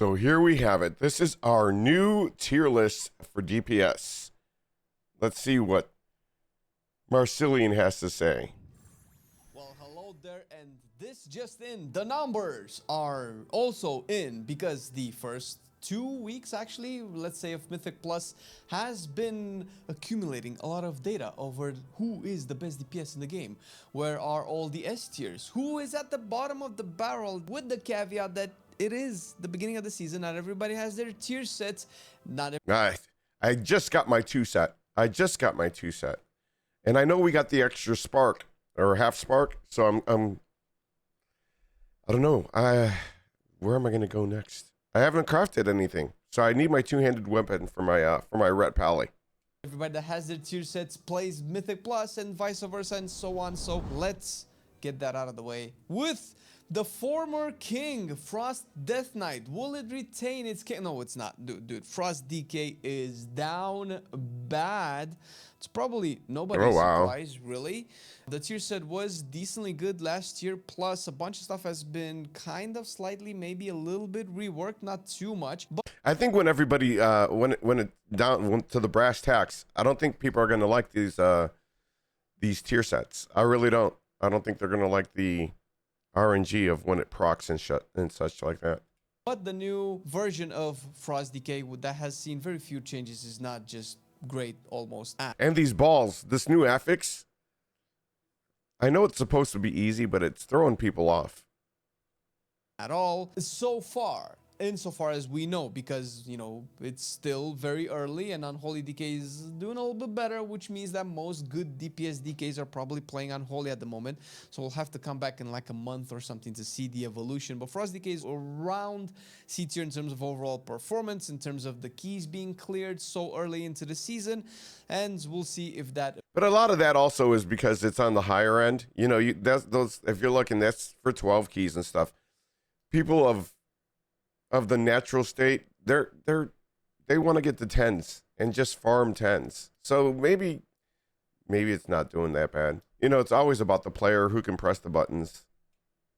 So here we have it. This is our new tier list for DPS. Let's see what Marcillian has to say. Well, hello there, and this just in. The numbers are also in because the first 2 weeks, actually, let's say, of Mythic Plus has been accumulating a lot of data over who is the best DPS in the game. Where are all the S tiers? Who is at the bottom of the barrel, with the caveat that it is the beginning of the season. Not everybody has their tier sets. I just got my 2 set. And I know we got the extra spark or half spark, so I don't know. Where am I going to go next? I haven't crafted anything, so I need my 2-handed weapon for my Ret Pally. Everybody that has their tier sets plays Mythic Plus and vice versa and so on. So let's get that out of the way. With the former king, Frost Death Knight, will it retain its king? No, it's not. Dude, Frost DK is down bad. It's probably nobody's surprise, really. The tier set was decently good last year, plus a bunch of stuff has been kind of slightly, maybe a little bit reworked, not too much. But I think when everybody, when it down to the brass tacks, I don't think people are going to like these tier sets. I really don't. I don't think they're going to like the RNG of when it procs and such like that. But the new version of Frost DK that has seen very few changes is not just great, almost. And these balls, this new affix, I know it's supposed to be easy, but it's throwing people off. At all, so far. Insofar as we know, because, you know, it's still very early and Unholy DK is doing a little bit better, which means that most good DPS DKs are probably playing Unholy at the moment. So we'll have to come back in like a month or something to see the evolution. But Frost DK is around C tier in terms of overall performance, in terms of the keys being cleared so early into the season. And we'll see if that... But a lot of that also is because it's on the higher end. You know, those if you're looking, that's for 12 keys and stuff. People of the natural state, they want to get the 10s and just farm 10s. So maybe it's not doing that bad. You know, it's always about the player who can press the buttons.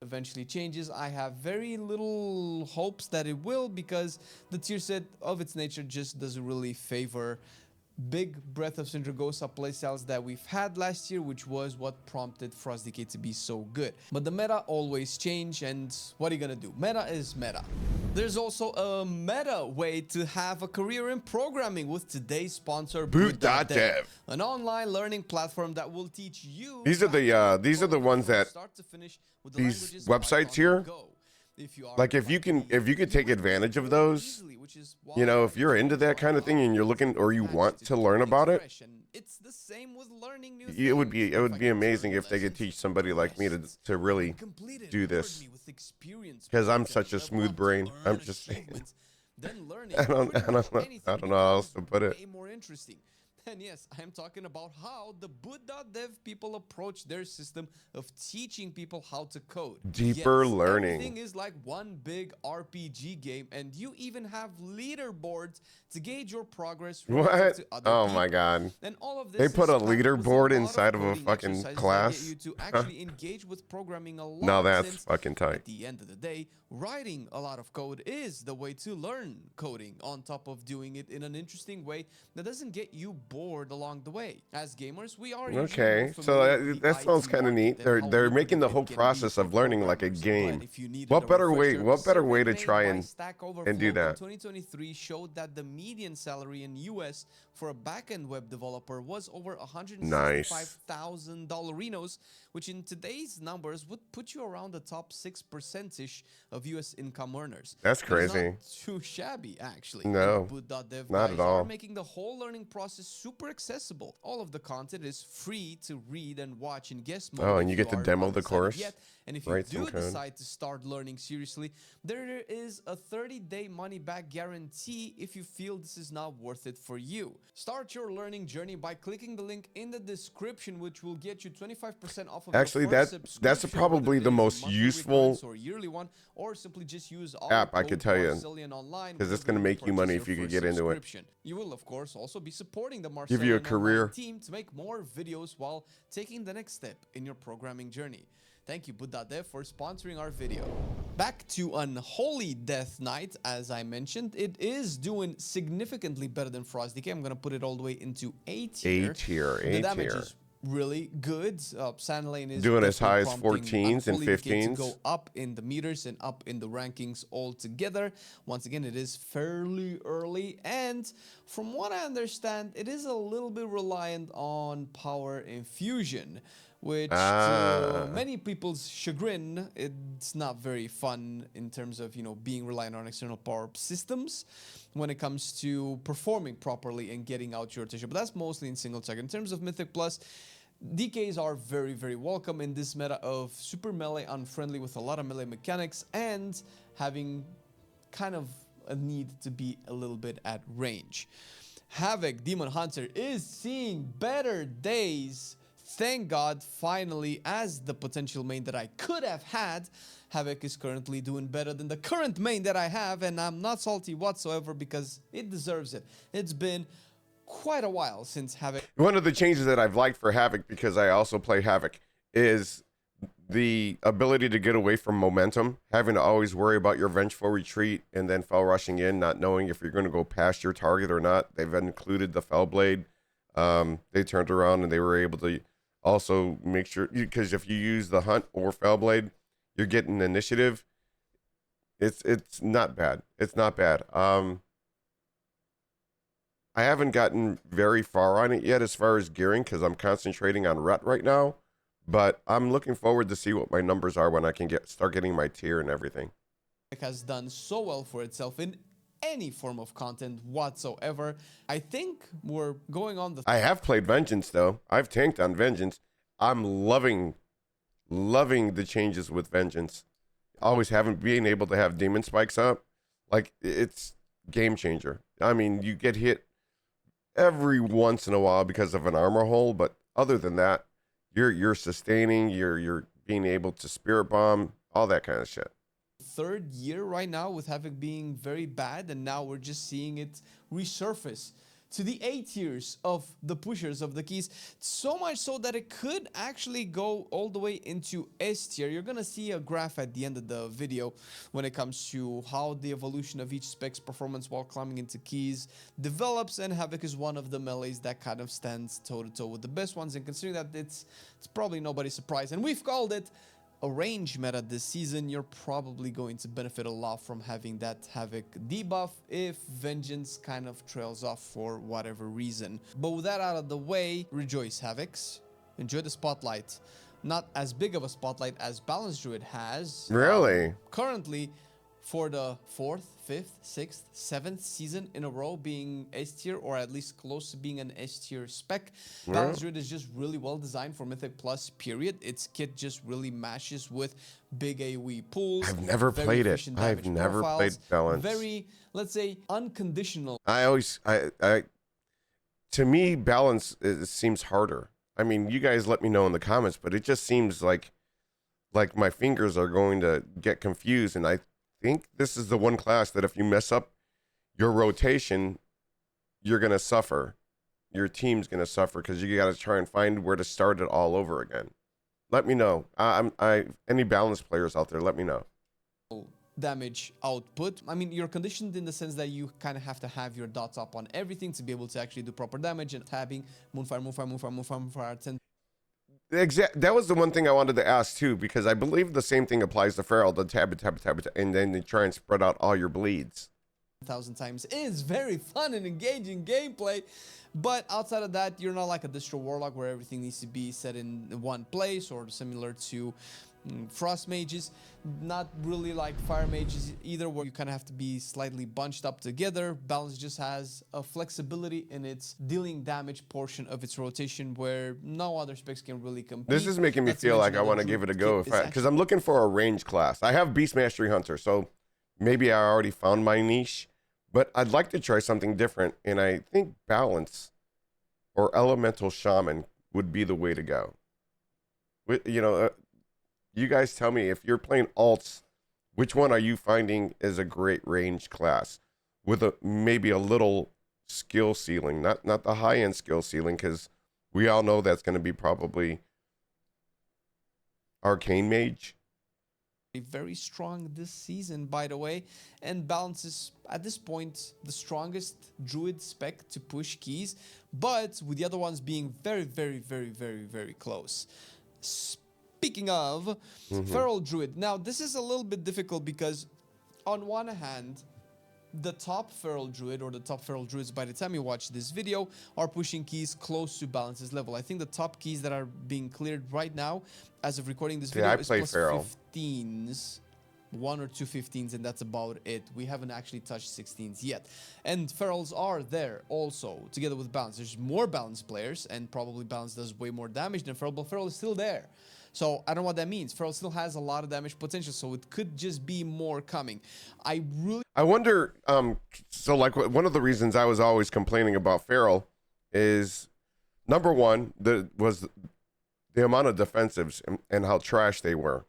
Eventually changes. I have very little hopes that it will, because the tier set of its nature just doesn't really favor big Breath of Sindragosa playstyles that we've had last year, which was what prompted Frost DK to be so good. But the meta always change, and what are you gonna do? Meta is meta. There's also a meta way to have a career in programming with today's sponsor, Boot.dev, an online learning platform that will teach you. These are the ones that start to finish with these websites here. Like if you could take advantage of those, you know, if you're into that kind of thing and you're looking or you want to learn about it, it's the same with learning new it would be amazing if they could teach somebody like me to really do this, because I'm such a smooth brain. I'm just saying. I don't know how else to put it. And yes, I am talking about how the Boot.dev people approach their system of teaching people how to code. Deeper learning. Everything is like one big RPG game, and you even have leaderboards to gauge your progress. What? To other oh people. my god. And all of this they put a leaderboard a inside of a fucking class. You to actually engage with programming a lot. No, that's fucking tight. At the end of the day, writing a lot of code is the way to learn coding, on top of doing it in an interesting way that doesn't get you bored along the way. As gamers, we are okay. So that sounds kind of neat. They're making the whole process of learning like a game. What better way to try and do that? 2023 showed that the median salary in US for a backend web developer was over $165,000, which in today's numbers would put you around the top 6% of US income earners. That's crazy. Not too shabby, actually. No, Boot.dev not at all. Are making the whole learning process super accessible. All of the content is free to read and watch in guest mode. Oh, and you get to demo the course. And if you do decide to start learning seriously, there is a 30-day money-back guarantee if you feel this is not worth it for you. Start your learning journey by clicking the link in the description, which will get you 25% off of actually the first that's probably the most useful or yearly one, or simply just use app I could tell you, because it's going to make you money if you could get into it. You will of course also be supporting the give you a career team to make more videos while taking the next step in your programming journey. Thank you Boot.dev for sponsoring our video. Back to Unholy Death Knight, as I mentioned, it is doing significantly better than Frost Decay. I'm going to put it all the way into A tier. A tier, The A damage tier. is really good. Sand Lane is Doing as high as prompting 14s and Unholy Decay to 15s. go up in the meters and up in the rankings altogether. Once again, it is fairly early, and from what I understand, it is a little bit reliant on power infusion, which to many people's chagrin, it's not very fun in terms of, you know, being reliant on external power systems when it comes to performing properly and getting out your rotation. But that's mostly in single target. In terms of Mythic Plus, DKs are very, very welcome in this meta of super melee unfriendly with a lot of melee mechanics and having kind of a need to be a little bit at range. Havoc Demon Hunter is seeing better days. Thank God, finally, as the potential main that I could have had, Havoc is currently doing better than the current main that I have, and I'm not salty whatsoever because it deserves it. It's been quite a while since Havoc. One of the changes that I've liked for Havoc, because I also play Havoc, is the ability to get away from momentum, having to always worry about your vengeful retreat and then fell rushing in, not knowing if you're going to go past your target or not. They've included the Fell Blade. They turned around and they were able to also make sure, because if you use the Hunt or Fell Blade, you're getting initiative. It's not bad. It's not bad. I haven't gotten very far on it yet as far as gearing because I'm concentrating on rut right now, but I'm looking forward to see what my numbers are when I can start getting my tier and everything. Has done so well for itself in any form of content whatsoever. I think we're going on the... I have played Vengeance though. I've tanked on Vengeance. I'm loving the changes with Vengeance. Always being able to have demon spikes up. Like, it's game changer. I mean, you get hit every once in a while because of an armor hole, but other than that, you're sustaining, you're being able to spirit bomb, all that kind of shit. Third year right now with Havoc being very bad, and now we're just seeing it resurface to the A tiers of the pushers of the keys, so much so that it could actually go all the way into S tier. You're gonna see a graph at the end of the video when it comes to how the evolution of each spec's performance while climbing into keys develops, and Havoc is one of the melees that kind of stands toe-to-toe with the best ones, and considering that it's probably nobody's surprise, and we've called it a range meta this season, you're probably going to benefit a lot from having that Havoc debuff if Vengeance kind of trails off for whatever reason. But with that out of the way, rejoice Havocs. Enjoy the spotlight. Not as big of a spotlight as Balance Druid has. Really? Currently, for the 4th, 5th, 6th, 7th season in a row being S tier, or at least close to being an S tier spec. Yeah. Balance Druid is just really well designed for Mythic Plus, period. Its kit just really matches with big AoE pools. I've never played it. I've never played Balance. Very, let's say, unconditional. To me, Balance seems harder. I mean, you guys let me know in the comments, but it just seems like my fingers are going to get confused, and I think this is the one class that if you mess up your rotation, you're going to suffer. Your team's going to suffer because you got to try and find where to start it all over again. Let me know. Any Balance players out there, let me know. Damage output. I mean, you're conditioned in the sense that you kind of have to have your dots up on everything to be able to actually do proper damage, and tabbing, Moonfire, 10. That was the one thing I wanted to ask too, because I believe the same thing applies to Feral, the tab, and then they try and spread out all your bleeds. 1,000 times is very fun and engaging gameplay, but outside of that, you're not like a Distro Warlock where everything needs to be set in one place, or similar to Frost Mages. Not really like Fire Mages either, where you kind of have to be slightly bunched up together. Balance just has a flexibility in its dealing damage portion of its rotation where no other specs can really compete. This is making me feel like I want to give it a go, because I'm looking for a range class. I have Beast Mastery Hunter, so maybe I already found my niche, but I'd like to try something different, and I think Balance or Elemental Shaman would be the way to go. You know, you guys tell me, if you're playing alts, which one are you finding is a great range class with maybe a little skill ceiling, not the high end skill ceiling, because we all know that's going to be probably Arcane Mage. very strong this season, by the way, and Balance is at this point the strongest druid spec to push keys, but with the other ones being very, very, very, very, very close. Speaking of Feral Druid, now this is a little bit difficult because on one hand, the top Feral Druid or the top Feral Druids by the time you watch this video are pushing keys close to Balance's level. I think the top keys that are being cleared right now as of recording this video is plus Feral. 15s. 1 or 2 15s, and that's about it. We haven't actually touched 16s yet. And Ferals are there also, together with Balance. There's more Balance players, and probably Balance does way more damage than Feral, but Feral is still there. So I don't know what that means. Feral still has a lot of damage potential, so it could just be more coming. I wonder, so like one of the reasons I was always complaining about Feral is, number one, was the amount of defensives and how trash they were.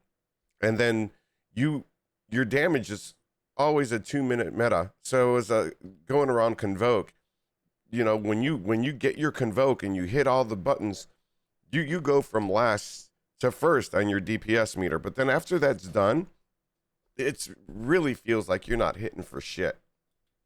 And then your damage is always a 2-minute meta. So as going around Convoke, you know, when you get your Convoke and you hit all the buttons, you go from last to first on your DPS meter. But then after that's done, it really feels like you're not hitting for shit.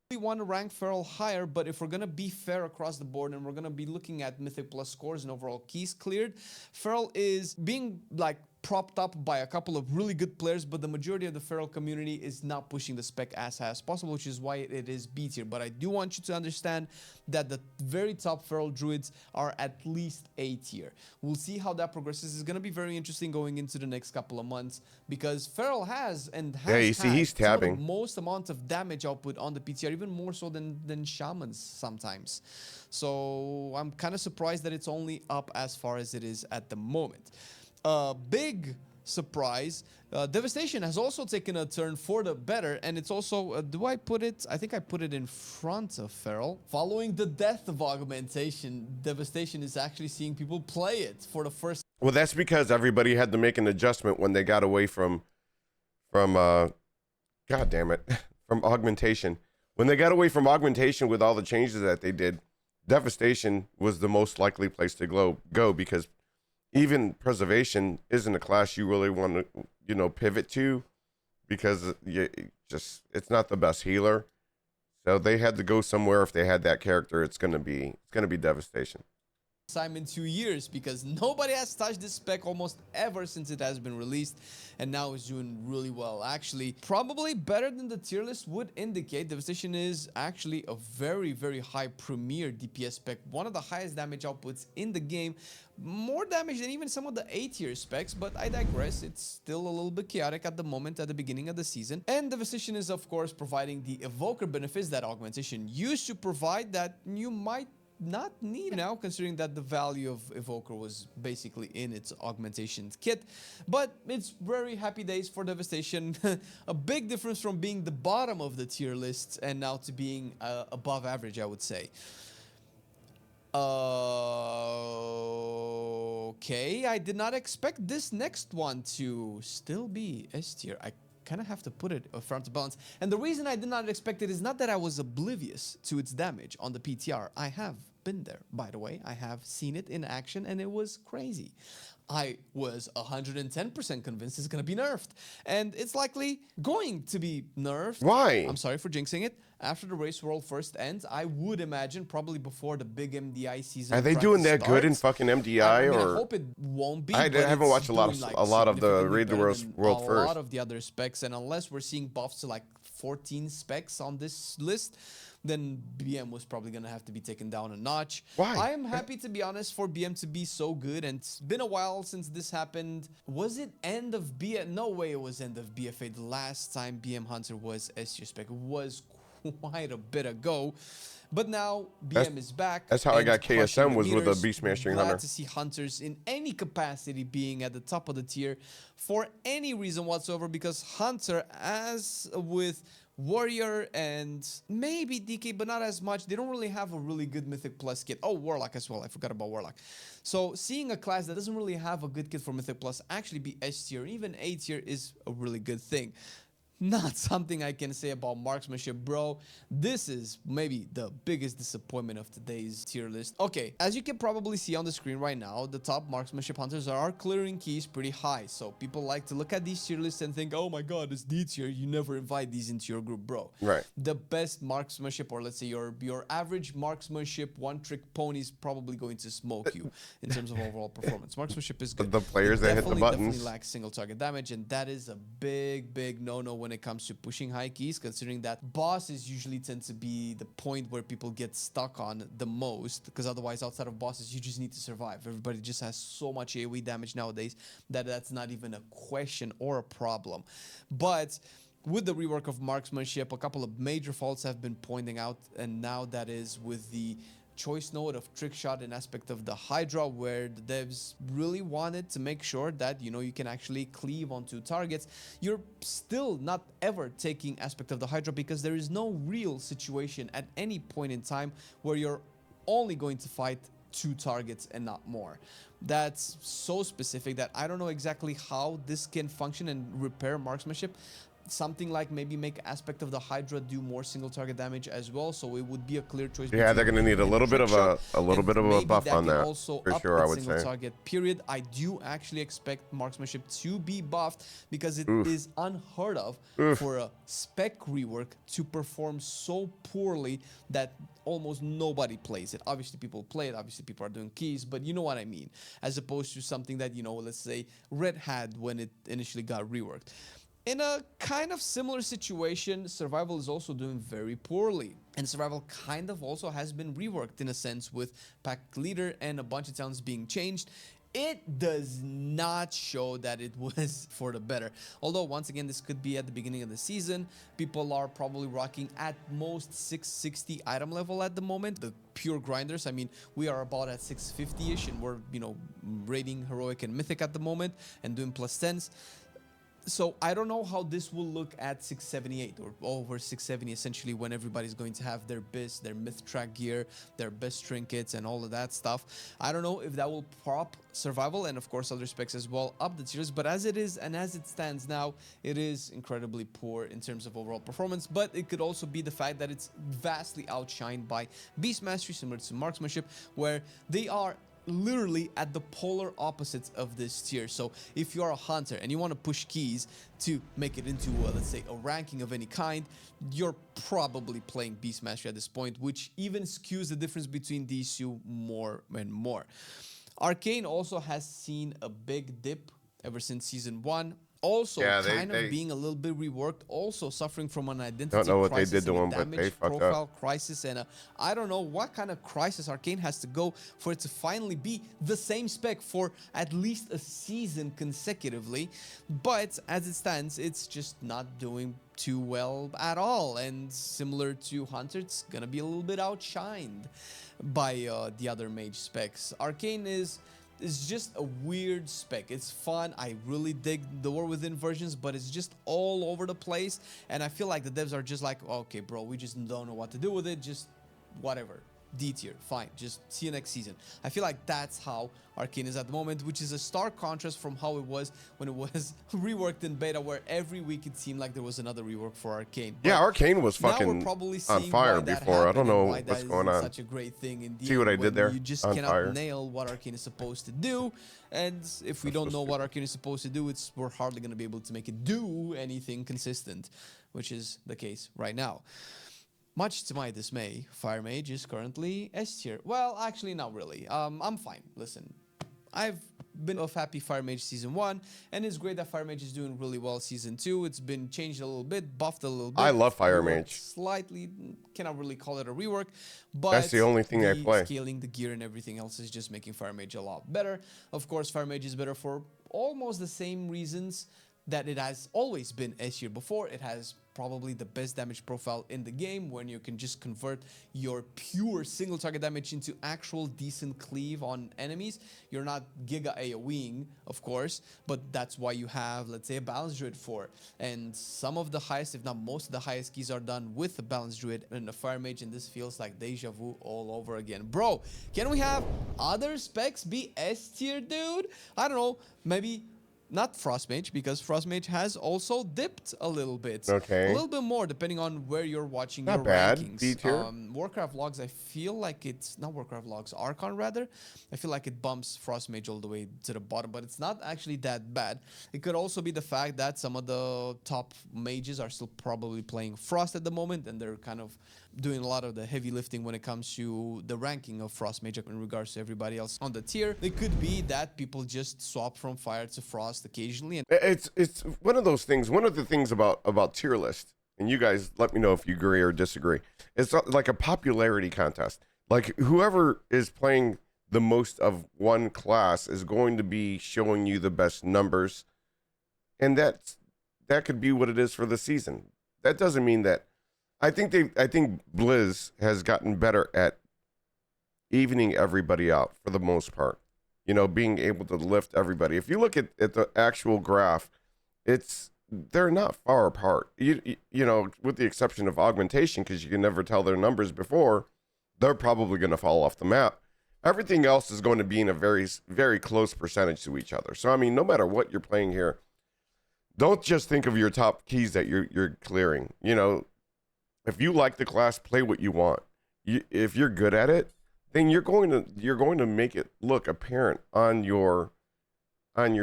We want to rank Feral higher, but if we're going to be fair across the board and we're going to be looking at Mythic Plus scores and overall keys cleared, Feral is being like propped up by a couple of really good players, but the majority of the Feral community is not pushing the spec as high as possible, which is why it is B tier. But I do want you to understand that the very top Feral Druids are at least A tier. We'll see how that progresses. It's going to be very interesting going into the next couple of months because Feral has he's tabbing the most amount of damage output on the PTR, even more so than Shamans sometimes. So I'm kind of surprised that it's only up as far as it is at the moment. Big surprise, Devastation has also taken a turn for the better, and it's also, do I put it? I think I put it in front of Feral. Following the death of Augmentation, Devastation is actually seeing people play it for the first. Well, that's because everybody had to make an adjustment when they got away from God damn it, from Augmentation. When they got away from Augmentation with all the changes that they did, Devastation was the most likely place to go because even Preservation isn't a class you really want to, you know, pivot to because it's not the best healer. So they had to go somewhere. If they had that character, it's gonna be Devastation. Time in 2 years because nobody has touched this spec almost ever since it has been released, and now it's doing really well. Actually, probably better than the tier list would indicate. Devastation is actually a very, very high premier DPS spec, one of the highest damage outputs in the game, more damage than even some of the A tier specs, but I digress. It's still a little bit chaotic at the moment at the beginning of the season. And Devastation is of course providing the evoker benefits that Augmentation used to provide that you might not need now, considering that the value of Evoker was basically in its Augmentation kit. But it's very happy days for Devastation. A big difference from being the bottom of the tier list and now to being above average, I would say. Okay, I did not expect this next one to still be S tier. I kind of have to put it in front of Balance. And the reason I did not expect it is not that I was oblivious to its damage on the PTR. I have been there, by the way. I have seen it in action, and it was crazy. I was 110% convinced it's going to be nerfed. And it's likely going to be nerfed. Why? I'm sorry for jinxing it. After the race world first ends, I would imagine probably before the big MDI season. Are they doing that good in fucking MDI? I or hope it won't be. I haven't watched a lot of the Raid the World first. A lot of the other specs, and unless we're seeing buffs to like 14 specs on this list, then BM was probably going to have to be taken down a notch. Why? I am happy, to be honest, for BM to be so good, and it's been a while since this happened. Was it end of BF? No way it was end of BFA. The last time BM Hunter was S tier spec was quite a bit ago. But now BM is back. That's how I got KSM, was with a Beast Mastering Hunter. Glad to see Hunters in any capacity being at the top of the tier for any reason whatsoever, because Hunter, as with Warrior and maybe DK, but not as much, they don't really have a really good Mythic Plus kit. Oh, Warlock as well. I forgot about Warlock. So seeing a class that doesn't really have a good kit for Mythic Plus actually be S tier, even A tier, is a really good thing. not something I can say about marksmanship, bro. This is maybe the biggest disappointment of today's tier list. Okay, as you can probably see on the screen right now, the top marksmanship hunters are clearing keys pretty high. So people like to look at these tier lists and think, oh my god, it's D tier. You never invite these into your group, bro. Right. The best marksmanship, or let's say your average marksmanship one-trick pony is probably going to smoke you in terms of overall performance. Marksmanship is good. The players that hit the Definitely buttons. lacks single target damage, and that is a big no-no when it comes to pushing high keys, considering that bosses usually tend to be the point where people get stuck on the most, because otherwise outside of bosses you just need to survive. Everybody just has so much AoE damage nowadays that that's not even a question or a problem. But with the rework of marksmanship, a couple of major faults have been pointing out, and now that is with the choice node of trick shot and aspect of the Hydra, where the devs really wanted to make sure that, you know, you can actually cleave onto targets. You're still not ever taking aspect of the Hydra because there is no real situation at any point in time where you're only going to fight 2 targets and not more. That's so specific that I don't know exactly how this can function and repair marksmanship. Something like maybe make aspect of the Hydra do more single target damage as well, so it would be a clear choice. Yeah, they're gonna need a little bit of a buff on that. Also for up sure, I its would single say. target period. I do actually expect marksmanship to be buffed because it is unheard of for a spec rework to perform so poorly that almost nobody plays it. Obviously people play it, obviously people are doing keys, but you know what I mean, as opposed to something that, you know, let's say Red had when it initially got reworked. In a kind of similar situation, Survival is also doing very poorly. And Survival kind of also has been reworked in a sense, with Pack Leader and a bunch of talents being changed. It does not show that it was for the better. Although, once again, this could be at the beginning of the season. People are probably rocking at most 660 item level at the moment. The pure grinders, I mean, we are about at 650-ish, and we're, you know, rating Heroic and Mythic at the moment and doing +10s. So I don't know how this will look at 678 or over 670, essentially, when everybody's going to have their best, their myth track gear, their best trinkets and all of that stuff. I don't know if that will prop Survival and of course other specs as well up the tiers, but as it is and as it stands now, it is incredibly poor in terms of overall performance. But it could also be the fact that it's vastly outshined by Beast Mastery, similar to Marksmanship, where they are literally at the polar opposites of this tier. So if you are a hunter and you want to push keys to make it into let's say a ranking of any kind, you're probably playing Beast Mastery at this point, which even skews the difference between these two more and more. Arcane also has seen a big dip ever since season 1. Also, kind of being a little bit reworked, also suffering from an identity crisis. Don't know what they did to him, but they fucked profile up. crisis, and I don't know what kind of crisis Arcane has to go for it to finally be the same spec for at least a season consecutively. But as it stands, it's just not doing too well at all, and similar to Hunter, it's gonna be a little bit outshined by the other mage specs. Arcane is just a weird spec. It's fun. I really dig the War Within versions, but it's just all over the place. And I feel like the devs are just like, okay, bro, we just don't know what to do with it. Just whatever. D tier, fine. Just see you next season. I feel like that's how Arcane is at the moment, which is a stark contrast from how it was when it was reworked in beta, where every week it seemed like there was another rework for Arcane. But yeah, Arcane was now fucking we're probably seeing on fire why that before. I don't happened know and why what's that going is on. Such a great thing indeed. See what I did there? You just On cannot fire. nail what Arcane is supposed to do, and if we don't know what Arcane is supposed to do, we're hardly going to be able to make it do anything consistent, which is the case right now. Much to my dismay, Fire Mage is currently S tier. Well, actually, not really. I'm fine. Listen, I've been of happy Fire Mage season 1, and it's great that Fire Mage is doing really well season 2. It's been changed a little bit, buffed a little bit. I love Fire reworked Mage. Slightly, cannot really call it a rework, but That's the only thing I play. Scaling the gear and everything else is just making Fire Mage a lot better. Of course, Fire Mage is better for almost the same reasons that it has always been S tier before. It has probably the best damage profile in the game, when you can just convert your pure single target damage into actual decent cleave on enemies. You're not giga AoEing, of course, but that's why you have, let's say, a Balance Druid for. And some of the highest, if not most of the highest keys are done with a Balance Druid and a Fire Mage, and this feels like deja vu all over again. Bro, can we have other specs be S tier, dude? I don't know, maybe not Frost Mage, because Frost Mage has also dipped a little bit. A Okay. little bit more, depending on where you're watching Not your bad. rankings. B tier. Warcraft logs, I feel like it's not Warcraft logs, Archon rather. I feel like it bumps Frost Mage all the way to the bottom, but it's not actually that bad. It could also be the fact that some of the top mages are still probably playing Frost at the moment, and they're kind of doing a lot of the heavy lifting when it comes to the ranking of Frost Mage in regards to everybody else on the tier. It could be that people just swap from Fire to Frost occasionally. And It's one of those things. One of the things about tier list, and you guys let me know if you agree or disagree. It's like a popularity contest. Like whoever is playing the most of one class is going to be showing you the best numbers, and that could be what it is for the season. That doesn't mean that. I think Blizz has gotten better at evening everybody out for the most part. You know, being able to lift everybody. If you look at the actual graph, they're not far apart. You know, with the exception of augmentation, because you can never tell their numbers before, they're probably going to fall off the map. Everything else is going to be in a very, very close percentage to each other. So I mean, no matter what you're playing here, don't just think of your top keys that you're clearing. You know, if you like the class, play what you want. If you're good at it, then you're going to make it look apparent on your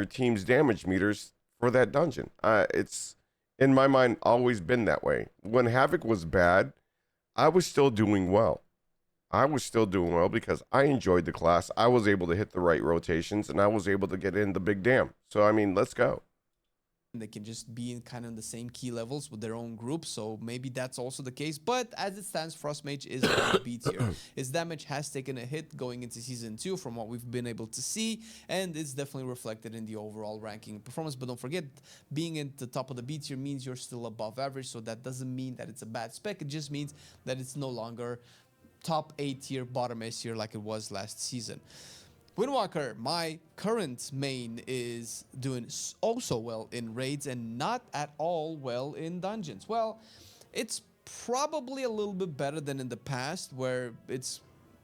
team's damage meters for that dungeon. It's in my mind always been that way. When Havoc was bad, I was still doing well. I was still doing well because I enjoyed the class. I was able to hit the right rotations, and I was able to get in the big dam. So I mean, let's go. they can just be in kind of the same key levels with their own group, so maybe that's also the case. But as it stands, Frost Mage is on the B tier. His damage has taken a hit going into Season 2 from what we've been able to see, and it's definitely reflected in the overall ranking performance. But don't forget, being at the top of the B tier means you're still above average, so that doesn't mean that it's a bad spec. It just means that it's no longer top A tier, bottom S tier like it was last season. Windwalker, my current main, is doing also well in raids and not at all well in dungeons. Well, it's probably a little bit better than in the past, where it's,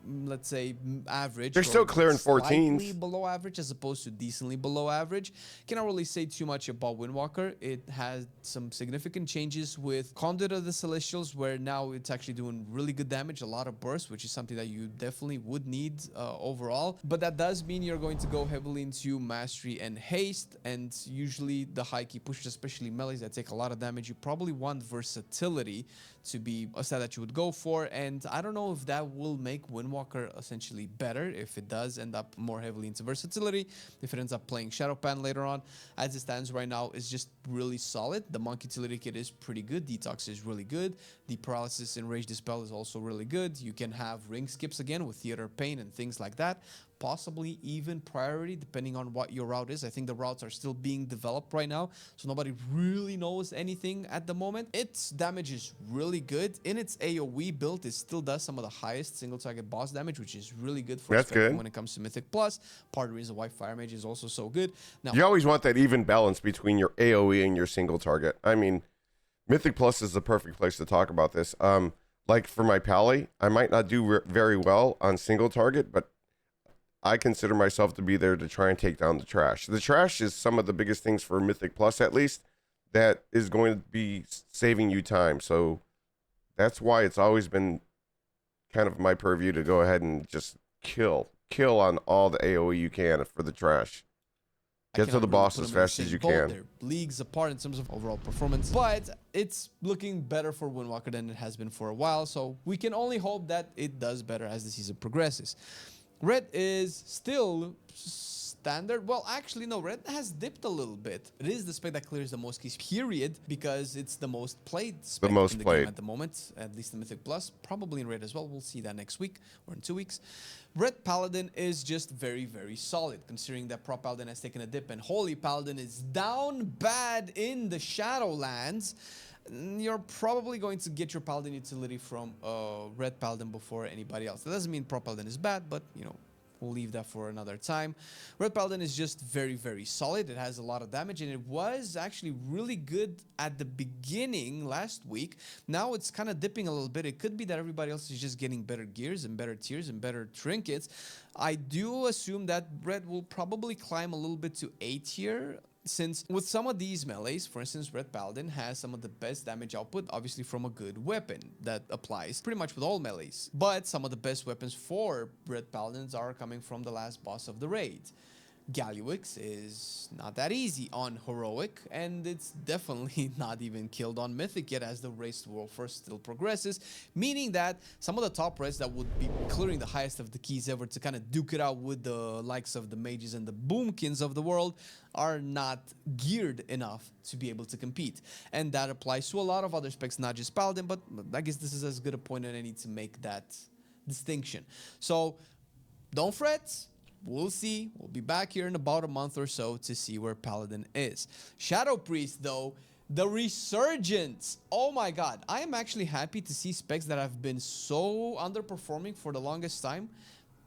let's say, average. They're still clearing slightly 14s. below average as opposed to decently below average. Cannot really say too much about Windwalker. It has some significant changes with Conduit of the Celestials, where now it's actually doing really good damage, a lot of burst, which is something that you definitely would need overall. But that does mean you're going to go heavily into Mastery and Haste, and usually the high key pushes, especially melees that take a lot of damage, you probably want Versatility to be a stat that you would go for, and I don't know if that will make Windwalker essentially better if it does end up more heavily into versatility, if it ends up playing Shadowpan later on. As it stands right now, it's just really solid. The Monk Utility Kit is pretty good, Detox is really good, the Paralysis and Rage Dispel is also really good. You can have ring skips again with Theater of Pain and things like that, possibly even priority depending on what your route is. I think the routes are still being developed right now, so nobody really knows anything at the moment. Its damage is really good. In its AoE build, it still does some of the highest single target boss damage, which is really good for That's when it comes to Mythic Plus. Part of the reason why Fire Mage is also so good. Now, You always want that even balance between your AoE and your single target. I mean, Mythic Plus is the perfect place to talk about this. Like for my Pally, I might not do very well on single target, but I consider myself to be there to try and take down the trash. The trash is some of the biggest things for Mythic Plus, at least, that is going to be saving you time. So that's why it's always been kind of my purview to go ahead and just kill on all the AoE you can for the trash. Get to the boss as fast as you can. They're leagues apart in terms of overall performance, but it's looking better for Windwalker than it has been for a while, so we can only hope that it does better as the season progresses. Red is still standard. Well, actually, no, Red has dipped a little bit. It is the spec that clears the most keys, period, because it's the most played spec in the game at the moment, at least the Mythic Plus, probably in Red as well. We'll see that next week or in 2 weeks. Red Paladin is just very, very solid, considering that Pro Paladin has taken a dip and Holy Paladin is down bad in the Shadowlands. You're probably going to get your Paladin utility from Red Paladin before anybody else. That doesn't mean Pro Paladin is bad, but, you know, we'll leave that for another time. Red Paladin is just very, very solid. It has a lot of damage, and it was actually really good at the beginning last week. Now it's kind of dipping a little bit. It could be that everybody else is just getting better gears and better tiers and better trinkets. I do assume that Red will probably climb a little bit to A tier since with some of these melees, for instance, Red Paladin has some of the best damage output, obviously from a good weapon that applies pretty much with all melees. But some of the best weapons for Red Paladins are coming from the last boss of the raid. Galliwix is not that easy on Heroic, and it's definitely not even killed on Mythic yet as the race to World First still progresses, meaning that some of the top reds that would be clearing the highest of the keys ever to kind of duke it out with the likes of the mages and the boomkins of the world are not geared enough to be able to compete. And that applies to a lot of other specs, not just Paladin, but I guess this is as good a point as any to make that distinction. So don't fret. We'll see. We'll be back here in about a month or so to see where Paladin is. Shadow Priest, though, the resurgence. Oh my god. I am actually happy to see specs that have been so underperforming for the longest time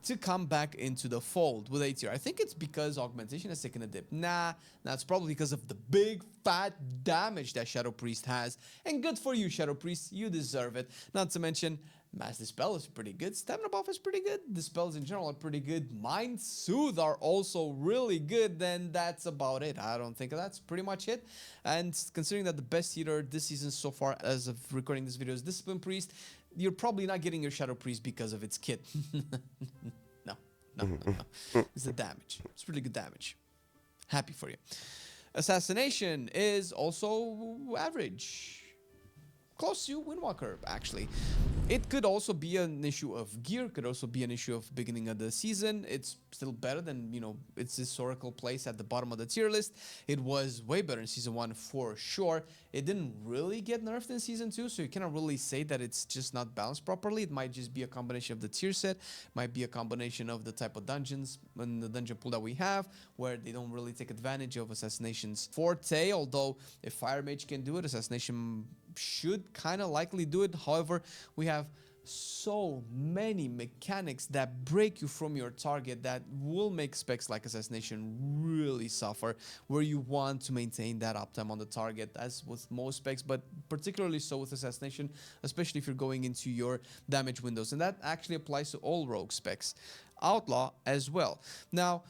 to come back into the fold with A tier. I think it's because augmentation has taken a dip. Nah, that's probably because of the big fat damage that Shadow Priest has. And good for you, Shadow Priest. You deserve it. Not to mention, Mass Dispel is pretty good. Stamina buff is pretty good. Dispels in general are pretty good. Mind Soothe are also really good. Then that's about it. I don't think that's pretty much it. And considering that the best healer this season so far as of recording this video is Discipline Priest, you're probably not getting your Shadow Priest because of its kit. No. It's the damage. It's really good damage. Happy for you. Assassination is also average. Close to Windwalker, actually. It could also be an issue of gear, could also be an issue of beginning of the season. It's still better than, you know, its historical place at the bottom of the tier list. It was way better in Season 1 for sure. It didn't really get nerfed in Season 2, so you cannot really say that it's just not balanced properly. It might just be a combination of the tier set, might be a combination of the type of dungeons and the dungeon pool that we have, where they don't really take advantage of Assassination's forte, although if Fire Mage can do it, Assassination should kind of likely do it. However, we have so many mechanics that break you from your target that will make specs like Assassination really suffer, where you want to maintain that uptime on the target, as with most specs, but particularly so with Assassination, especially if you're going into your damage windows. And that actually applies to all rogue specs. Outlaw as well. Now,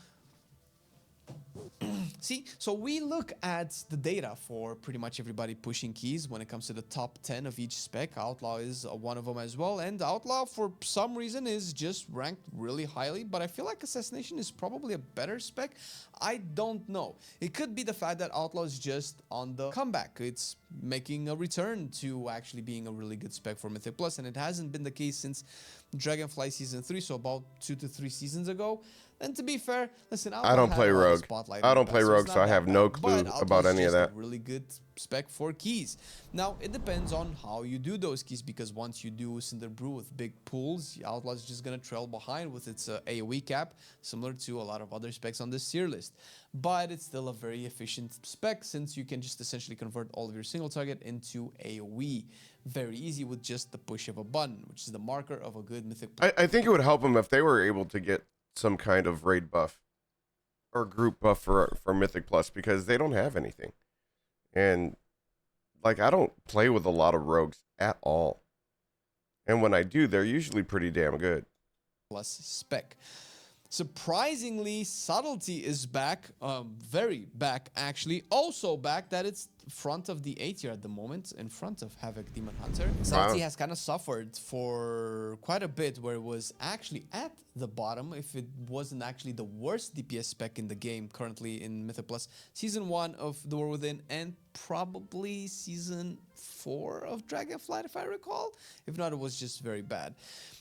see, so we look at the data for pretty much everybody pushing keys when it comes to the top 10 of each spec. Outlaw is one of them as well, and Outlaw for some reason is just ranked really highly, but I feel like Assassination is probably a better spec. I don't know. It could be the fact that Outlaw is just on the comeback. It's making a return to actually being a really good spec for Mythic Plus, and it hasn't been the case since Dragonfly Season 3, so about 2 to 3 seasons ago. And to be fair, listen, I don't play Rogue. I don't play Rogue, so I have no clue about any of that. A really good spec for keys. Now, it depends on how you do those keys, because once you do Cinder Brew with big pools, Outlaw is just going to trail behind with its AoE cap, similar to a lot of other specs on this tier list. But it's still a very efficient spec, since you can just essentially convert all of your single target into AoE. Very easy with just the push of a button, which is the marker of a good Mythic. I think it would help them if they were able to get some kind of raid buff or group buff for Mythic Plus, because they don't have anything. And like, I don't play with a lot of rogues at all. And when I do, they're usually pretty damn good. Plus spec. Surprisingly, Subtlety is back, very back actually. Also back that it's front of the A tier at the moment, in front of Havoc Demon Hunter. Subtlety has kind of suffered for quite a bit, where it was actually at the bottom, if it wasn't actually the worst DPS spec in the game currently in Mythic Plus. Season 1 of The War Within, and probably Season 4 of Dragonflight, if I recall. If not, it was just very bad.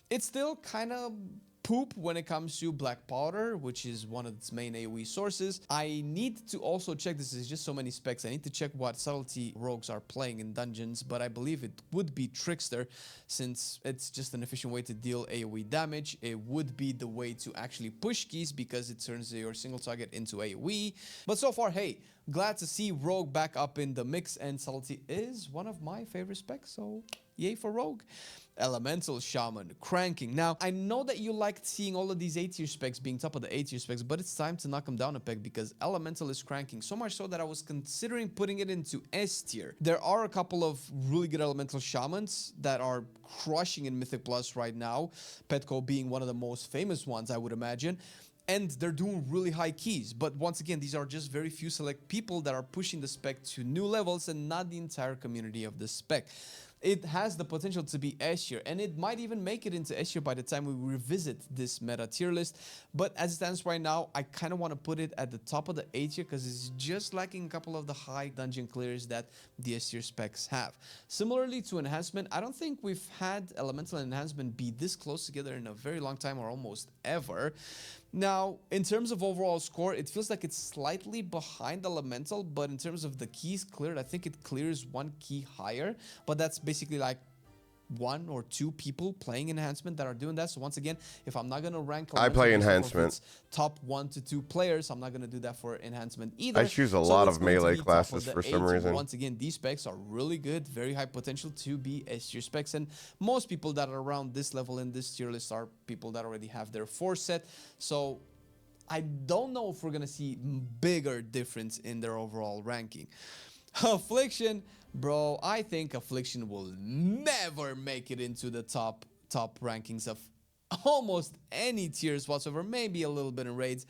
It's still kind of poop when it comes to Black Powder, which is one of its main AoE sources. I need to also check, this is just so many specs, I need to check what Subtlety rogues are playing in dungeons, but I believe it would be Trickster, since it's just an efficient way to deal AoE damage. It would be the way to actually push keys, because it turns your single target into AoE. But so far, hey, glad to see Rogue back up in the mix, and Subtlety is one of my favorite specs, so yay for Rogue. Elemental Shaman, cranking. Now, I know that you liked seeing all of these A tier specs being top of the A tier specs, but it's time to knock them down a peg, because Elemental is cranking so much so that I was considering putting it into S tier. There are a couple of really good Elemental Shamans that are crushing in Mythic Plus right now, Petco being one of the most famous ones, I would imagine. and they're doing really high keys. But once again, these are just very few select people that are pushing the spec to new levels and not the entire community of the spec. It has the potential to be S tier, and it might even make it into S tier by the time we revisit this meta tier list. But as it stands right now, I kind of want to put it at the top of the A tier because it's just lacking a couple of the high dungeon clears that the S tier specs have. Similarly to enhancement, I don't think we've had elemental and enhancement be this close together in a very long time, or almost ever. Now, in terms of overall score, it feels like it's slightly behind elemental, but in terms of the keys cleared, I think it clears one key higher, but that's basically like one or two people playing enhancement that are doing that. So once again, if I'm not going to rank I play based off of enhancement. its top 1 to 2 players, I'm not going to do that for enhancement either. I choose a So lot it's of going to melee be top classes of for the some A tier. reason. Once again, these specs are really good, very high potential to be S tier specs, and most people that are around this level in this tier list are people that already have their 4 set. So I don't know if we're gonna see bigger difference in their overall ranking. Affliction, bro, I think Affliction will never make it into the top rankings of almost any tiers whatsoever. Maybe a little bit in raids.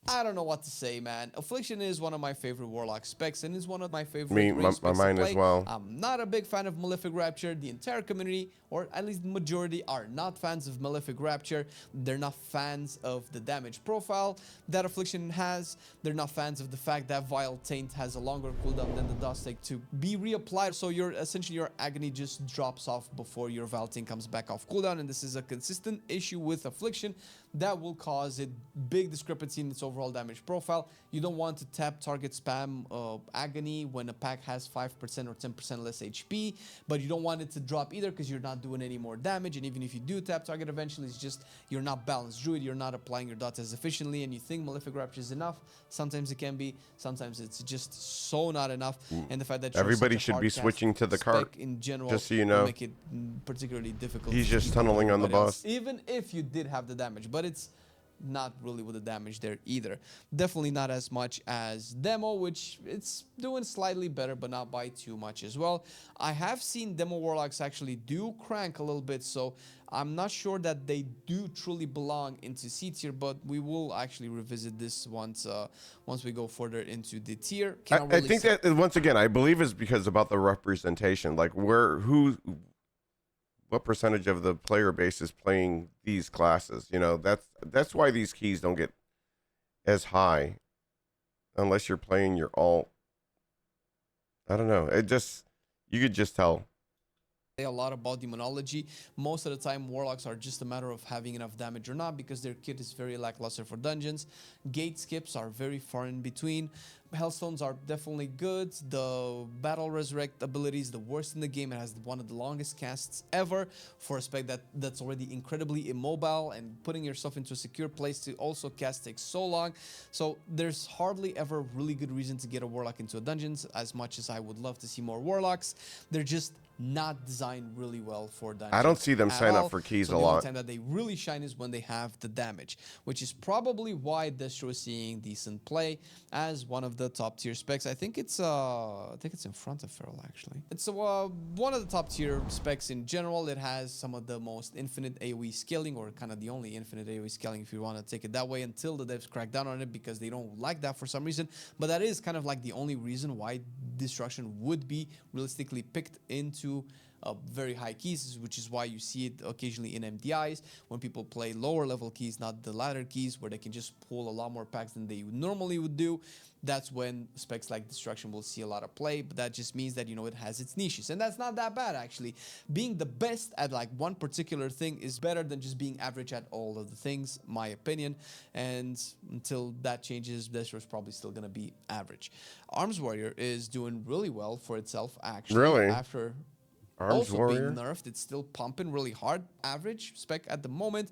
I don't know what to say, man. Affliction is one of my favorite Warlock specs, and is one of my favorite range specs mine to play. as well. I'm not a big fan of Malefic Rapture. The entire community, or at least the majority, are not fans of Malefic Rapture. They're not fans of the damage profile that Affliction has. They're not fans of the fact that Vile Taint has a longer cooldown than the Dust Take to be reapplied. So essentially your agony just drops off before your Vile Taint comes back off cooldown, and this is a consistent issue with Affliction that will cause a big discrepancy in its overall damage profile. You don't want to tap target spam agony when a pack has 5% or 10% less HP, but you don't want it to drop either because you're not doing any more damage. And even if you do tap target eventually, it's just you're not balanced druid, you're not applying your dots as efficiently, and you think Malefic Rapture is enough. Sometimes it can be, sometimes it's just so not enough. And the fact that Everybody should be switching to the cart, in general, just so you know. will make it particularly difficult. He's to just keep tunneling on the everybody else, boss. even if you did have the damage, but it's not really with the damage there either. Definitely not as much as Demo, which it's doing slightly better, but not by too much as well. I have seen Demo Warlocks actually do crank a little bit, so I'm not sure that they do truly belong into C tier, but we will actually revisit this once we go further into the tier. I think that once again, I believe is because about the representation, like what percentage of the player base is playing these classes. You know, that's why these keys don't get as high unless you're playing your alt. I don't know. You could just tell. A lot about demonology. Most of the time warlocks are just a matter of having enough damage or not, because their kit is very lackluster for dungeons. Gate skips are very far in between. Hellstones are definitely good. The battle resurrect ability is the worst in the game. It has one of the longest casts ever for a spec that's already incredibly immobile, and putting yourself into a secure place to also cast takes so long. So there's hardly ever really good reason to get a warlock into a dungeons. As much as I would love to see more warlocks, they're just not designed really well for dungeons. I don't see them sign up for keys so a the lot. only time that they really shine is when they have the damage, which is probably why Destro is seeing decent play as one of the top tier specs. I think it's in front of Feral actually. It's one of the top tier specs in general. It has some of the most infinite AoE scaling, or kind of the only infinite AoE scaling if you want to take it that way, until the devs crack down on it because they don't like that for some reason. But that is kind of like the only reason why Destruction would be realistically picked into very high keys, which is why you see it occasionally in MDIs when people play lower level keys, not the ladder keys, where they can just pull a lot more packs than they normally would do. That's when specs like Destruction will see a lot of play, but that just means that, you know, it has its niches, and that's not that bad actually. Being the best at like one particular thing is better than just being average at all of the things, my opinion. And until that changes, Destro is probably still gonna be average. Arms Warrior is doing really well for itself actually. Really? After Arms also Warrior? being nerfed, it's still pumping really hard. Average spec at the moment.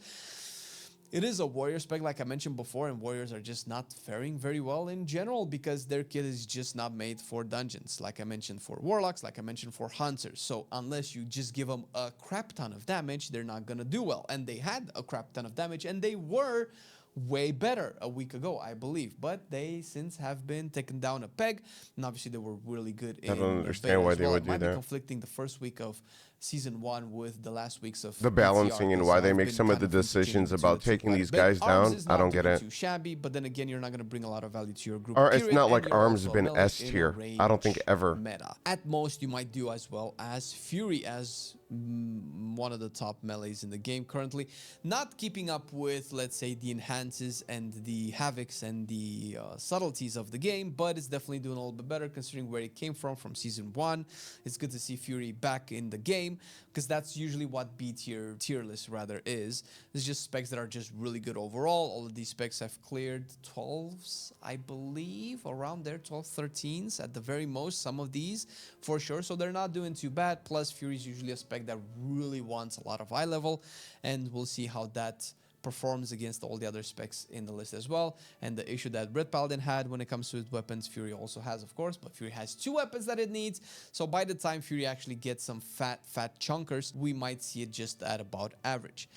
It is a warrior spec, like I mentioned before, and warriors are just not faring very well in general because their kit is just not made for dungeons. Like I mentioned for warlocks, like I mentioned for hunters. So unless you just give them a crap ton of damage, they're not gonna do well. And they had a crap ton of damage, and they were way better a week ago, I believe, but they since have been taken down a peg, and obviously they were really good in I don't understand why they would do Might be that. conflicting the first week of Season 1 with the last weeks of The balancing and why they make some of the decisions about taking these guys down, I don't get it. Too shabby, but then again, you're not going to bring a lot of value to your group. Or it's period, not and like you're Arms also has been melee S in a tier. I don't think range ever. meta. At most, you might do as well as Fury as one of the top melees in the game currently. Not keeping up with, let's say, the enhances and the havocs and the subtleties of the game, but it's definitely doing a little bit better considering where it came from Season 1. It's good to see Fury back in the game, because that's usually what B tier list rather is. It's just specs that are just really good overall. All of these specs have cleared 12s, I believe, around there, 12, 13s at the very most, some of these for sure. So they're not doing too bad. Plus Fury is usually a spec that really wants a lot of high level, and we'll see how that performs against all the other specs in the list as well. And the issue that Red Paladin had when it comes to its weapons, Fury also has, of course, but Fury has 2 weapons that it needs. So by the time Fury actually gets some fat chunkers, we might see it just at about average.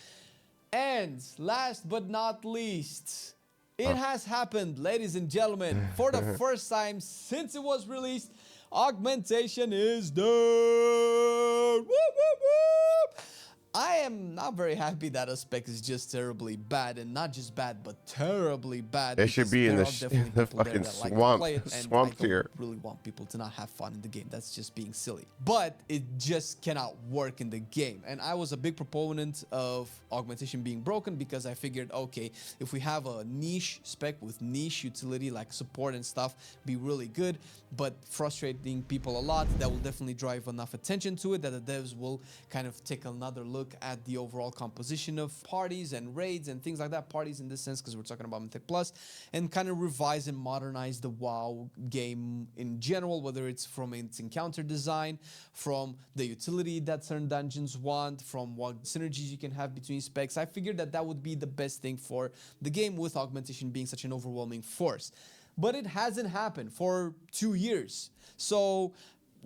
And last but not least, it has happened, ladies and gentlemen. For the first time since it was released, augmentation is done. Whoop, whoop, whoop. I am not very happy that a spec is just terribly bad, and not just bad, but terribly bad. They should be in the fucking swamp tier. I really want people to not have fun in the game. That's just being silly. But it just cannot work in the game. And I was a big proponent of augmentation being broken, because I figured, okay, if we have a niche spec with niche utility like support and stuff, be really good, but frustrating people a lot, that will definitely drive enough attention to it that the devs will kind of take another look at the overall composition of parties and raids and things like that. Parties in this sense, because we're talking about Mythic Plus, and kind of revise and modernize the WoW game in general, whether it's from its encounter design, from the utility that certain dungeons want, from what synergies you can have between specs. I figured that that would be the best thing for the game, with augmentation being such an overwhelming force. But it hasn't happened for 2 years. So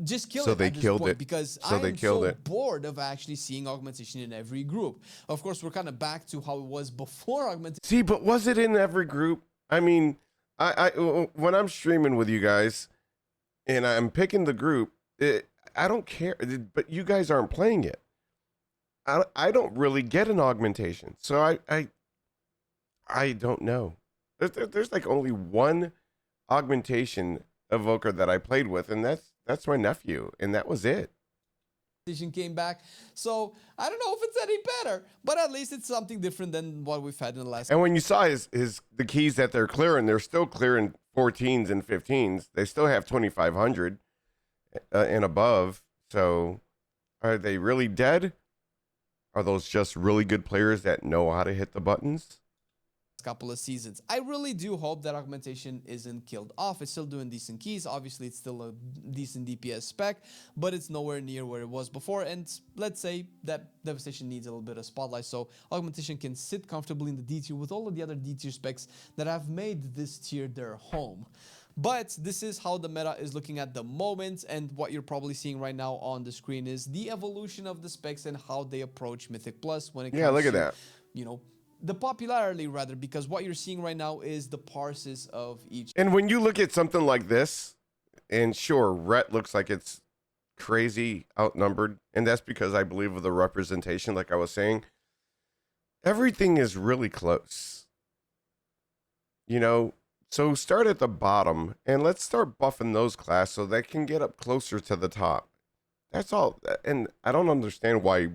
just kill it at this point, because I am so bored of actually seeing augmentation in every group. Of course, we're kind of back to how it was before augmentation. See, but was it in every group? I mean, I when I'm streaming with you guys and I'm picking the group, I don't care, but you guys aren't playing it. I don't really get an augmentation, so I don't know. There's like only one augmentation evoker that I played with, and that's my nephew, and that was it. Came back, so I don't know if it's any better, but at least it's something different than what we've had in the last. And when you saw the keys that they're clearing, they're still clearing 14s and 15s. They still have 2,500 and above. So are they really dead? Are those just really good players that know how to hit the buttons? Couple of seasons. I really do hope that augmentation isn't killed off. It's still doing decent keys. Obviously, it's still a decent DPS spec, but it's nowhere near where it was before. And let's say that Devastation needs a little bit of spotlight, so augmentation can sit comfortably in the D tier with all of the other D tier specs that have made this tier their home. But this is how the meta is looking at the moment, and what you're probably seeing right now on the screen is the evolution of the specs and how they approach Mythic Plus when it comes look to, at that. you know, the popularity rather, because what you're seeing right now is the parses of each. And when you look at something like this, and sure, Rhett looks like it's crazy outnumbered, and that's because I believe of the representation, like I was saying. Everything is really close. You know, so start at the bottom, and let's start buffing those class so they can get up closer to the top. That's all. And I don't understand why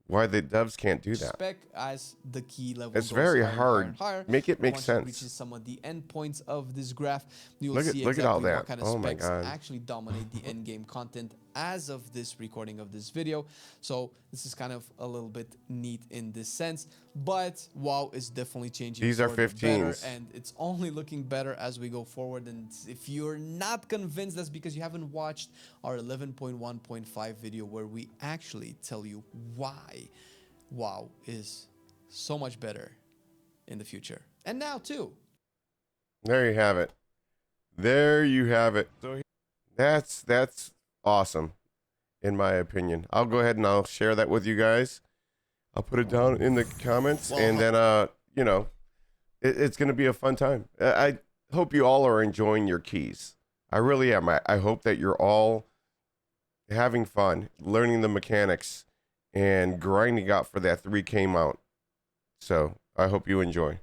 the devs can't do that. Spec as the key level. It's very hard. Higher. Make it make Once sense. it reaches some of the endpoints of this graph, you'll Look see at exactly all that. what kind of Oh my specs God. actually dominate the end game content as of this recording of this video. So this is kind of a little bit neat in this sense, but WoW is definitely changing. These are for the 15s. better, and it's only looking better as we go forward. And if you're not convinced, that's because you haven't watched our 11.1.5 video, where we actually tell you why WoW is so much better in the future, and now too. There you have it. There you have it. So that's awesome, in my opinion. I'll go ahead and I'll share that with you guys. I'll put it down in the comments, and then you know, it's gonna be a fun time. I hope you all are enjoying your keys. I really am. I hope that you're all having fun, learning the mechanics, and grinding out for that 3K mount. So I hope you enjoy.